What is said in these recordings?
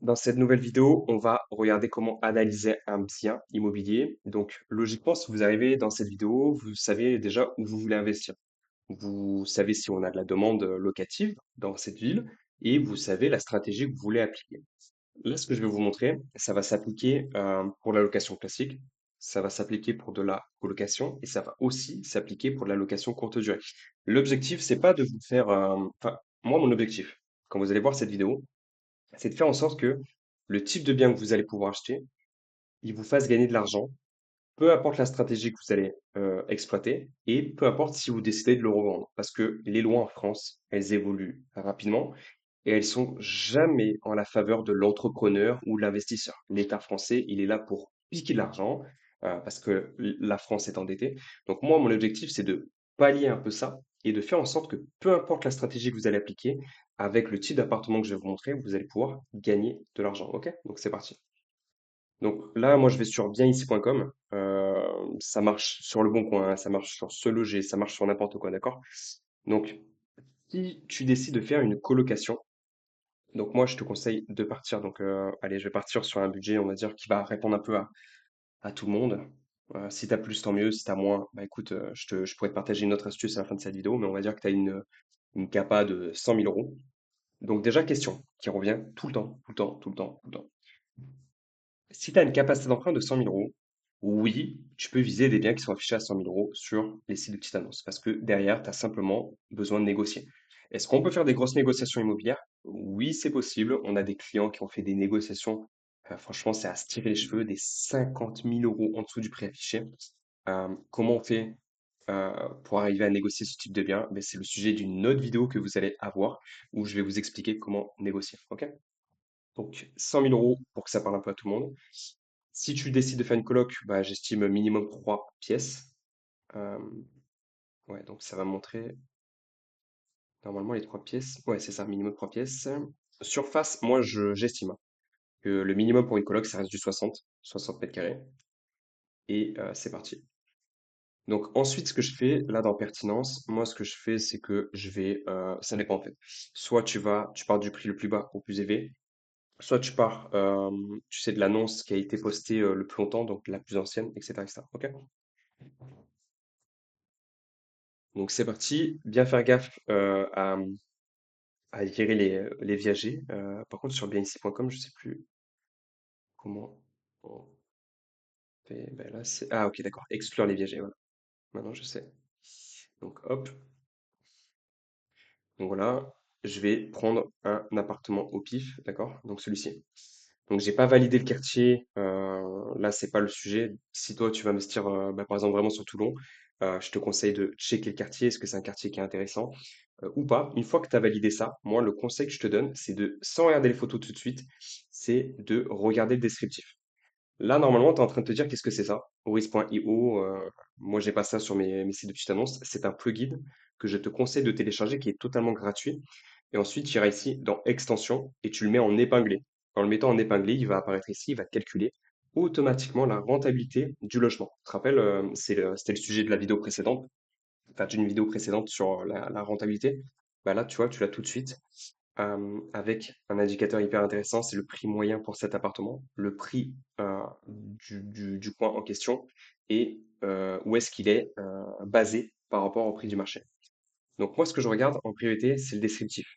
Dans cette nouvelle vidéo, on va regarder comment analyser un bien immobilier. Donc, logiquement, si vous arrivez dans cette vidéo, vous savez déjà où vous voulez investir. Vous savez si on a de la demande locative dans cette ville et vous savez la stratégie que vous voulez appliquer. Là, ce que je vais vous montrer, ça va s'appliquer pour la location classique, ça va s'appliquer pour de la colocation et ça va aussi s'appliquer pour de la location courte durée. L'objectif, c'est pas de vous faire, enfin, moi, mon objectif, quand vous allez voir cette vidéo, c'est de faire en sorte que le type de bien que vous allez pouvoir acheter, il vous fasse gagner de l'argent, peu importe la stratégie que vous allez exploiter et peu importe si vous décidez de le revendre. Parce que les lois en France, elles évoluent rapidement et elles sont jamais en la faveur de l'entrepreneur ou de l'investisseur. L'État français, il est là pour piquer de l'argent parce que la France est endettée. Donc moi, mon objectif, c'est de pallier un peu ça et de faire en sorte que peu importe la stratégie que vous allez appliquer, avec le type d'appartement que je vais vous montrer, vous allez pouvoir gagner de l'argent. OK? Donc c'est parti. Donc là, moi, je vais sur bienici.com. Ça marche sur Le Bon Coin, hein, ça marche sur Se Loger, ça marche sur n'importe quoi, d'accord? Donc, si tu décides de faire une colocation, donc moi, je te conseille de partir. Donc, allez, je vais partir sur un budget, on va dire, qui va répondre un peu à tout le monde. Si tu as plus, tant mieux. Si tu as moins, bah écoute, je pourrais te partager une autre astuce à la fin de cette vidéo, mais on va dire que tu as une capa de 100 000 euros. Donc déjà, question qui revient tout le temps, tout le temps, tout le temps, tout le temps. Si tu as une capacité d'emprunt de 100 000 euros, oui, tu peux viser des biens qui sont affichés à 100 000 euros sur les sites de petites annonces parce que derrière, tu as simplement besoin de négocier. Est-ce qu'on peut faire des grosses négociations immobilières? Oui, c'est possible. On a des clients qui ont fait des négociations. Franchement, c'est à se tirer les cheveux, des 50 000 euros en dessous du prix affiché. Comment on fait pour arriver à négocier ce type de bien? Ben, c'est le sujet d'une autre vidéo que vous allez avoir où je vais vous expliquer comment négocier. Ok? Donc, 100 000 euros pour que ça parle un peu à tout le monde. Si tu décides de faire une coloc, bah, j'estime minimum 3 pièces. Euh, ouais, donc ça va montrer normalement les 3 pièces. Ouais, c'est ça, minimum 3 pièces. Surface, moi j'estime hein, que le minimum pour une coloc, ça reste du 60 mètres carrés. Et c'est parti. Donc ensuite, ce que je fais là dans pertinence, moi ce que je fais, c'est que je vais, ça dépend en fait. Soit tu pars du prix le plus bas au plus élevé, soit tu pars, tu sais, de l'annonce qui a été postée le plus longtemps, donc la plus ancienne, etc., etc. Ok? Donc c'est parti. Bien faire gaffe à virer les viagers. Par contre, sur bienici.com, je sais plus comment on fait. Ben là, c'est... Ah, ok, d'accord. Exclure les viagers. Voilà. Maintenant, je sais. Donc, hop. Donc voilà. Je vais prendre un appartement au pif. D'accord? Donc celui-ci. Donc, j'ai pas validé le quartier. Là, c'est pas le sujet. Si toi, tu vas investir, bah, par exemple, vraiment sur Toulon, je te conseille de checker le quartier. Est-ce que c'est un quartier qui est intéressant ou pas? Une fois que tu as validé ça, moi, le conseil que je te donne, c'est de, sans regarder les photos tout de suite, c'est de regarder le descriptif. Là, normalement, tu es en train de te dire qu'est-ce que c'est ça? Horizon.io, moi, j'ai pas ça sur mes sites de petites annonces. C'est un plugin que je te conseille de télécharger qui est totalement gratuit. Et ensuite, tu iras ici dans Extension et tu le mets en épinglé. En le mettant en épinglé, il va apparaître ici, il va calculer automatiquement la rentabilité du logement. Tu te rappelles, c'était le sujet de la vidéo précédente, enfin d'une vidéo précédente sur la rentabilité. Bah là, tu vois, tu l'as tout de suite avec un indicateur hyper intéressant, c'est le prix moyen pour cet appartement, le prix du coin en question et où est-ce qu'il est basé par rapport au prix du marché. Donc moi, ce que je regarde en priorité, c'est le descriptif.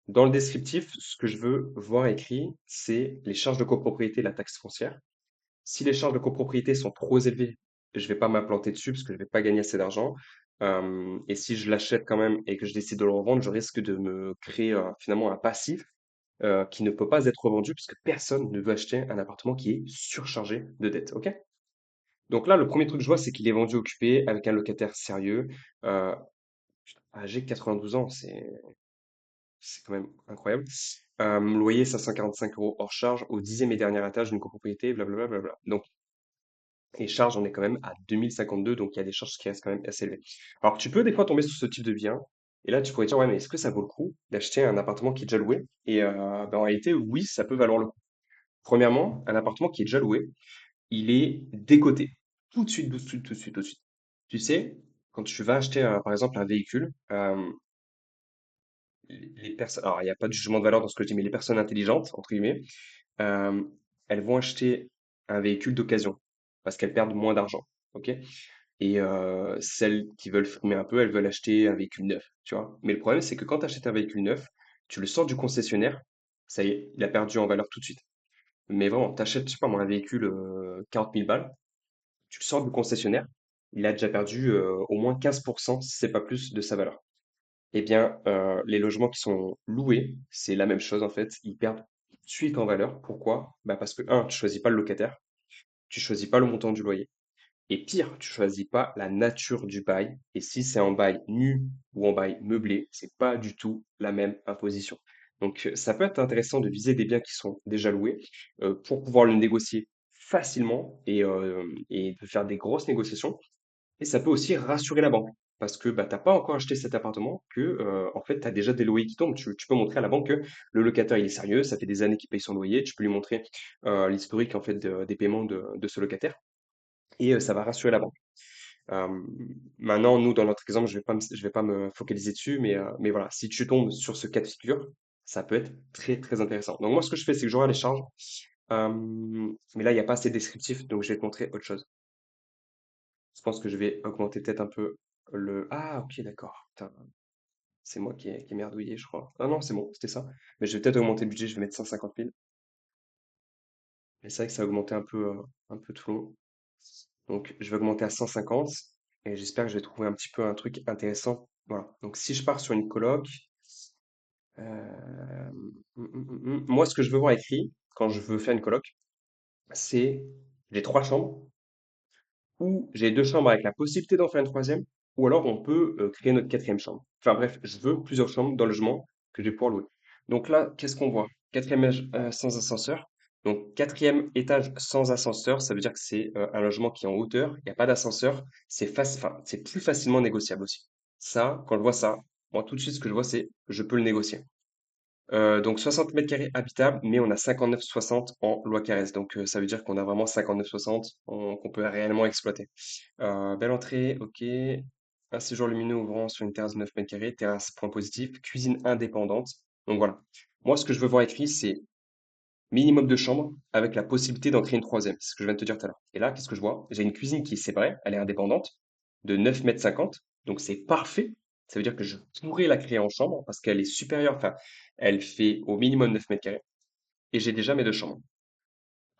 Dans le descriptif, ce que je veux voir écrit, c'est les charges de copropriété, la taxe foncière. Si les charges de copropriété sont trop élevées, je vais pas m'implanter dessus parce que je vais pas gagner assez d'argent. Et si je l'achète quand même et que je décide de le revendre, je risque de me créer finalement un passif qui ne peut pas être revendu parce que personne ne veut acheter un appartement qui est surchargé de dettes. Ok? Donc là, le premier truc que je vois, c'est qu'il est vendu occupé avec un locataire sérieux, euh, âgé de 92 ans. C'est quand même incroyable. Loyer 545 euros hors charge au dixième et dernier étage d'une copropriété, blablabla. Bla. Donc, et charge, on est quand même à 2052, donc il y a des charges qui restent quand même assez élevées. Alors, tu peux des fois tomber sur ce type de bien, et là, tu pourrais dire, ouais, mais est-ce que ça vaut le coup d'acheter un appartement qui est déjà loué? Et ben, en réalité, oui, ça peut valoir le coup. Premièrement, un appartement qui est déjà loué, il est décoté. Tout de suite, tout de suite, tout de suite, tout de suite. Tu sais, quand tu vas acheter, par exemple, un véhicule, les personnes, alors il n'y a pas de jugement de valeur dans ce que je dis, mais les personnes intelligentes, entre guillemets, euh, elles vont acheter un véhicule d'occasion parce qu'elles perdent moins d'argent. Ok? Et celles qui veulent frimer un peu, elles veulent acheter un véhicule neuf, tu vois. Mais le problème, c'est que quand tu achètes un véhicule neuf, tu le sors du concessionnaire, ça y est, il a perdu en valeur tout de suite. Mais vraiment, tu achètes, je sais pas moi, un véhicule 40 000 balles, tu le sors du concessionnaire, il a déjà perdu au moins 15%, si c'est pas plus, de sa valeur. Eh bien, les logements qui sont loués, c'est la même chose en fait. Ils perdent tout de suite en valeur. Pourquoi? Bah parce que, un, tu choisis pas le locataire, tu choisis pas le montant du loyer. Et pire, tu choisis pas la nature du bail. Et si c'est en bail nu ou en bail meublé, c'est pas du tout la même imposition. Donc, ça peut être intéressant de viser des biens qui sont déjà loués pour pouvoir le négocier facilement et de faire des grosses négociations. Et ça peut aussi rassurer la banque. Parce que bah, tu n'as pas encore acheté cet appartement, que en fait, tu as déjà des loyers qui tombent. Tu peux montrer à la banque que le locataire il est sérieux, ça fait des années qu'il paye son loyer. Tu peux lui montrer l'historique en fait des paiements de ce locataire et ça va rassurer la banque. Euh, Maintenant, nous, dans notre exemple, je vais pas me focaliser dessus, mais voilà, si tu tombes sur ce cas de figure, ça peut être très très intéressant. Donc moi, ce que je fais, c'est que j'aurai les charges, mais là, il n'y a pas assez descriptif, donc je vais te montrer autre chose. Je pense que je vais augmenter peut-être un peu le... Ah, ok, d'accord. Putain, c'est moi qui ai merdouillé, je crois. Ah non, c'est bon, c'était ça. Mais je vais peut-être augmenter le budget, je vais mettre 150 000. Mais c'est vrai que ça a augmenté un peu tout le long. Donc, je vais augmenter à 150 et j'espère que je vais trouver un petit peu un truc intéressant. Voilà. Donc, si je pars sur une coloc, moi, ce que je veux voir écrit quand je veux faire une coloc, c'est j'ai trois chambres ou j'ai deux chambres avec la possibilité d'en faire une troisième, ou alors on peut créer notre quatrième chambre. Enfin bref, je veux plusieurs chambres dans le logement que je vais pouvoir louer. Donc là, qu'est-ce qu'on voit? Quatrième étage sans ascenseur. Donc quatrième étage sans ascenseur, ça veut dire que c'est un logement qui est en hauteur, il n'y a pas d'ascenseur, enfin, c'est plus facilement négociable aussi. Ça, quand je vois ça, moi tout de suite ce que je vois c'est je peux le négocier. Donc 60 mètres carrés habitables, mais on a 59,60 en loi Carrez. Donc ça veut dire qu'on a vraiment 59,60 qu'on peut réellement exploiter. Belle entrée, ok. Un séjour lumineux ouvrant sur une terrasse de 9 mètres carrés, terrasse point positif, cuisine indépendante. Donc voilà. Moi, ce que je veux voir écrit, c'est minimum de chambres avec la possibilité d'en créer une troisième. C'est ce que je viens de te dire tout à l'heure. Et là, qu'est-ce que je vois? J'ai une cuisine qui est séparée, elle est indépendante, de 9,50 m. Donc c'est parfait. Ça veut dire que je pourrais la créer en chambre parce qu'elle est supérieure, enfin, elle fait au minimum 9 mètres carrés. Et j'ai déjà mes deux chambres.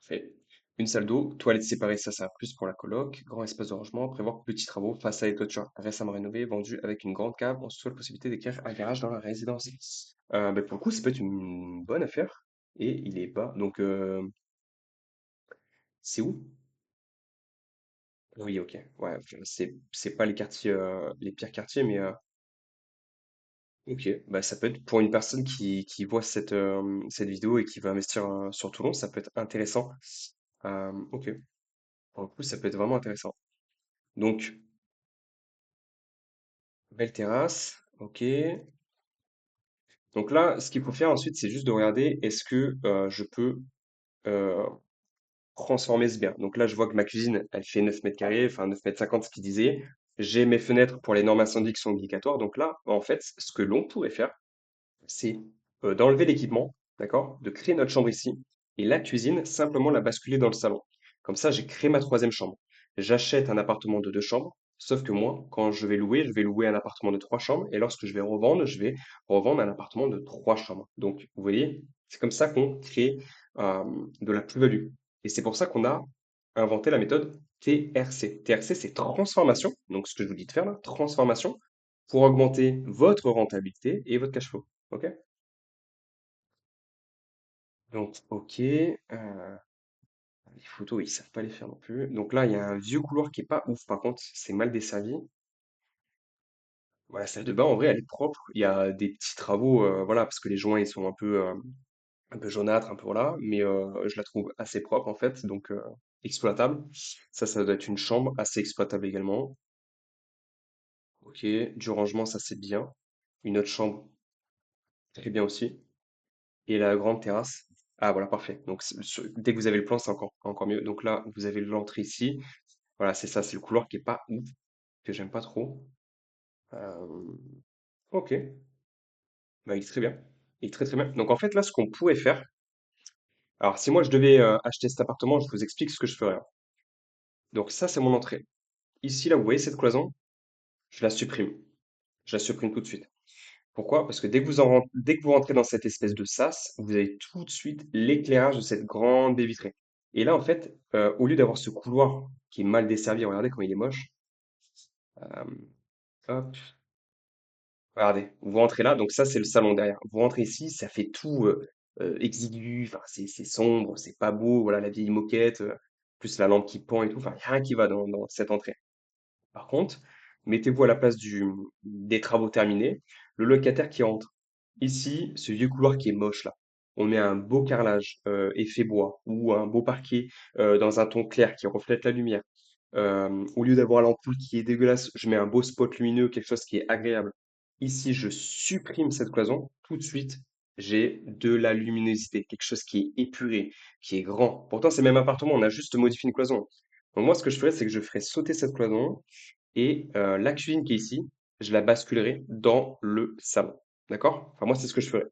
Fait. Une salle d'eau, toilette séparée, ça sert plus pour la coloc. Grand espace de rangement, prévoir petits travaux, façade et toiture récemment rénovée, vendue avec une grande cave. On se souhaite la possibilité d'écrire un garage dans la résidence. Ben, pour le coup, ça peut être une bonne affaire. Et il est bas. Donc, c'est où? Oui, ok. Ouais, enfin, c'est pas les quartiers, les pires quartiers, mais ok. Bah, ça peut être pour une personne qui voit cette vidéo et qui veut investir sur Toulon, ça peut être intéressant. Ok. Pour le coup, ça peut être vraiment intéressant. Donc, belle terrasse. Ok. Donc là, ce qu'il faut faire ensuite, c'est juste de regarder est-ce que je peux euh, transformer ce bien. Donc là, je vois que ma cuisine, elle fait 9 mètres carrés, enfin 9,50 m ce qu'il disait. J'ai mes fenêtres pour les normes incendies qui sont obligatoires. Donc là, en fait, ce que l'on pourrait faire, c'est d'enlever l'équipement, d'accord? De créer notre chambre ici. Et la cuisine, simplement la basculer dans le salon. Comme ça, j'ai créé ma troisième chambre. J'achète un appartement de deux chambres. Sauf que moi, quand je vais louer un appartement de trois chambres. Et lorsque je vais revendre un appartement de trois chambres. Donc, vous voyez, c'est comme ça qu'on crée euh, de la plus-value. Et c'est pour ça qu'on a inventé la méthode TRC. TRC, c'est transformation. Donc, ce que je vous dis de faire là, transformation pour augmenter votre rentabilité et votre cash flow. OK? Donc, OK. Les photos, ils savent pas les faire non plus. Donc là, il y a un vieux couloir qui est pas ouf. Par contre, c'est mal desservi. Voilà, la salle de bain, en vrai, elle est propre. Il y a des petits travaux, voilà, parce que les joints, ils sont un peu jaunâtres, un peu voilà. Mais je la trouve assez propre, en fait. Donc, exploitable. Ça doit être une chambre assez exploitable également. OK. Du rangement, ça, c'est bien. Une autre chambre, très bien aussi. Et la grande terrasse. Ah voilà, parfait. Donc dès que vous avez le plan, c'est encore mieux. Donc là, vous avez l'entrée ici. Voilà, c'est ça, c'est le couloir qui est pas ouf, que j'aime pas trop. Euh, ok. Bah, il est très bien. Il est très très bien. Donc en fait là, ce qu'on pourrait faire, alors si moi je devais acheter cet appartement, je vous explique ce que je ferais, hein. Donc ça, c'est mon entrée. Ici, là, vous voyez cette cloison, je la supprime. Je la supprime tout de suite. Pourquoi? Parce que dès que vous rentrez dans cette espèce de sas, vous avez tout de suite l'éclairage de cette grande baie vitrée. Et là, en fait, au lieu d'avoir ce couloir qui est mal desservi, regardez comment il est moche. euh, Hop, regardez, vous rentrez là, donc ça c'est le salon derrière. Vous rentrez ici, ça fait tout exigu, enfin c'est sombre, c'est pas beau, voilà la vieille moquette, plus la lampe qui pend et tout, enfin y a rien qui va dans cette entrée. Par contre, mettez-vous à la place des travaux terminés, le locataire qui entre. Ici, ce vieux couloir qui est moche là, on met un beau carrelage effet bois ou un beau parquet dans un ton clair qui reflète la lumière. Au lieu d'avoir l'ampoule qui est dégueulasse, je mets un beau spot lumineux, quelque chose qui est agréable. Ici, je supprime cette cloison. Tout de suite, j'ai de la luminosité, quelque chose qui est épuré, qui est grand. Pourtant, c'est le même appartement, on a juste modifié une cloison. Donc moi, ce que je ferais, c'est que je ferais sauter cette cloison et la cuisine qui est ici, je la basculerai dans le salon. D'accord? Enfin, moi, c'est ce que je ferais.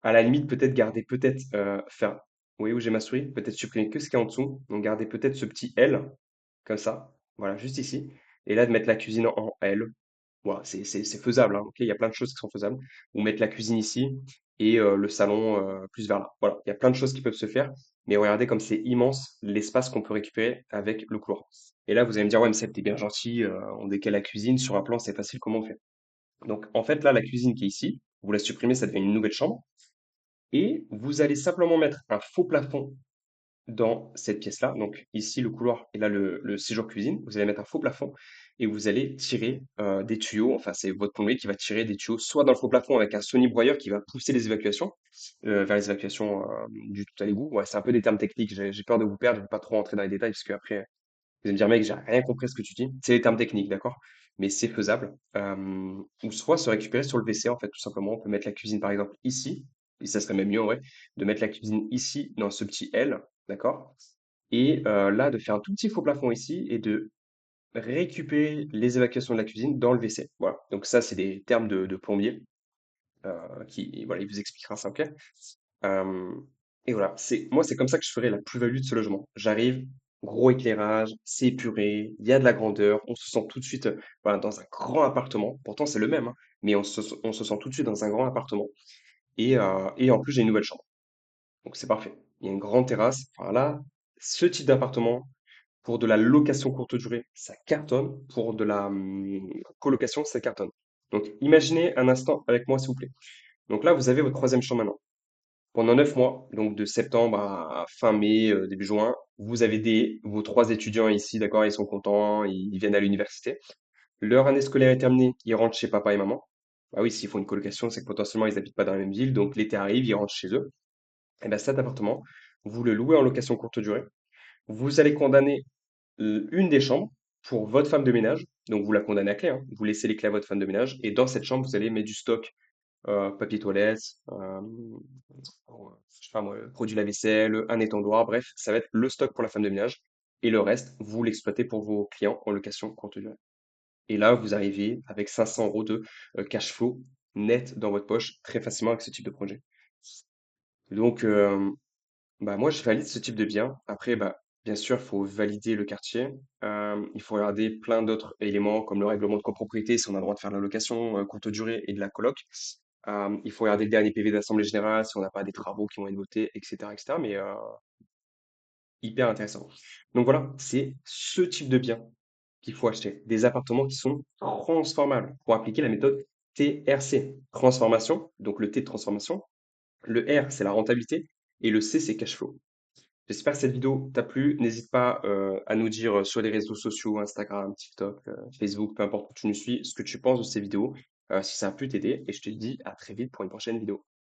À la limite, peut-être garder, peut-être faire. Vous voyez où j'ai ma souris? Peut-être supprimer que ce qui est en dessous. Donc, garder peut-être ce petit L, comme ça. Voilà, juste ici. Et là, de mettre la cuisine en L. Voilà, c'est faisable, hein, ok? Il y a plein de choses qui sont faisables. Ou mettre la cuisine ici et le salon plus vers là. Voilà, il y a plein de choses qui peuvent se faire. Mais regardez comme c'est immense l'espace qu'on peut récupérer avec le couloir. Et là, vous allez me dire, ouais, mais c'est t'es bien gentil, on décale la cuisine sur un plan, c'est facile, comment on fait? Donc, en fait, là, la cuisine qui est ici, vous la supprimez, ça devient une nouvelle chambre. Et vous allez simplement mettre un faux plafond dans cette pièce-là. Donc ici, le couloir et là, le séjour cuisine. Vous allez mettre un faux plafond et vous allez tirer des tuyaux. Enfin, c'est votre plombier qui va tirer des tuyaux, soit dans le faux plafond avec un Sony broyeur qui va pousser les évacuations vers les évacuations du tout à l'égout. Ouais, c'est un peu des termes techniques. J'ai peur de vous perdre. Je ne vais pas trop rentrer dans les détails parce qu'après, vous allez me dire, mec, j'ai rien compris à ce que tu dis. C'est des termes techniques, d'accord? Mais c'est faisable. Ou soit se récupérer sur le WC, en fait, tout simplement. On peut mettre la cuisine, par exemple, ici. Et ça serait même mieux, ouais, de mettre la cuisine ici, dans ce petit L, d'accord? Et là, de faire un tout petit faux plafond ici et de récupérer les évacuations de la cuisine dans le WC. Voilà. Donc ça, c'est des termes de plombier qui, voilà, il vous expliquera ça, ok? Euh, et voilà, moi, c'est comme ça que je ferais la plus-value de ce logement. J'arrive, gros éclairage, c'est épuré, il y a de la grandeur, on se sent tout de suite voilà, dans un grand appartement. Pourtant, c'est le même, hein, mais on se sent tout de suite dans un grand appartement. Et en plus, j'ai une nouvelle chambre. Donc, c'est parfait. Il y a une grande terrasse. Enfin là, ce type d'appartement, pour de la location courte durée, ça cartonne. Pour de la colocation, ça cartonne. Donc, imaginez un instant avec moi, s'il vous plaît. Donc là, vous avez votre troisième chambre maintenant. Pendant 9 mois, donc de septembre à fin mai, début juin, vous avez vos 3 étudiants ici, d'accord, ils sont contents, ils viennent à l'université. Leur année scolaire est terminée, ils rentrent chez papa et maman. Bah oui, s'ils font une colocation, c'est que potentiellement ils habitent pas dans la même ville, donc l'été arrive, ils rentrent chez eux. Et bien cet appartement, vous le louez en location courte durée. Vous allez condamner une des chambres pour votre femme de ménage, donc vous la condamnez à clé, hein. Vous laissez les clés à votre femme de ménage, et dans cette chambre, vous allez mettre du stock papier toilette, je sais pas moi, produit lave-vaisselle, un étendoir, bref, ça va être le stock pour la femme de ménage. Et le reste, vous l'exploitez pour vos clients en location courte durée. Et là, vous arrivez avec 500 euros de cash flow net dans votre poche très facilement avec ce type de projet. Donc, bah, moi, je valide ce type de bien. Après, bah, bien sûr, il faut valider le quartier. Il faut regarder plein d'autres éléments comme le règlement de copropriété, si on a le droit de faire de la location courte durée et de la coloc. Il faut regarder le dernier PV d'Assemblée générale, si on n'a pas des travaux qui vont être votés, etc., etc. Mais hyper intéressant. Donc voilà, c'est ce type de bien qu'il faut acheter. Des appartements qui sont transformables pour appliquer la méthode TRC. Transformation, donc le T de transformation. Le R, c'est la rentabilité. Et le C, c'est cash flow. J'espère que cette vidéo t'a plu. N'hésite pas à nous dire sur les réseaux sociaux, Instagram, TikTok, Facebook, peu importe où tu nous suis, ce que tu penses de ces vidéos, si ça a pu t'aider. Et je te dis à très vite pour une prochaine vidéo.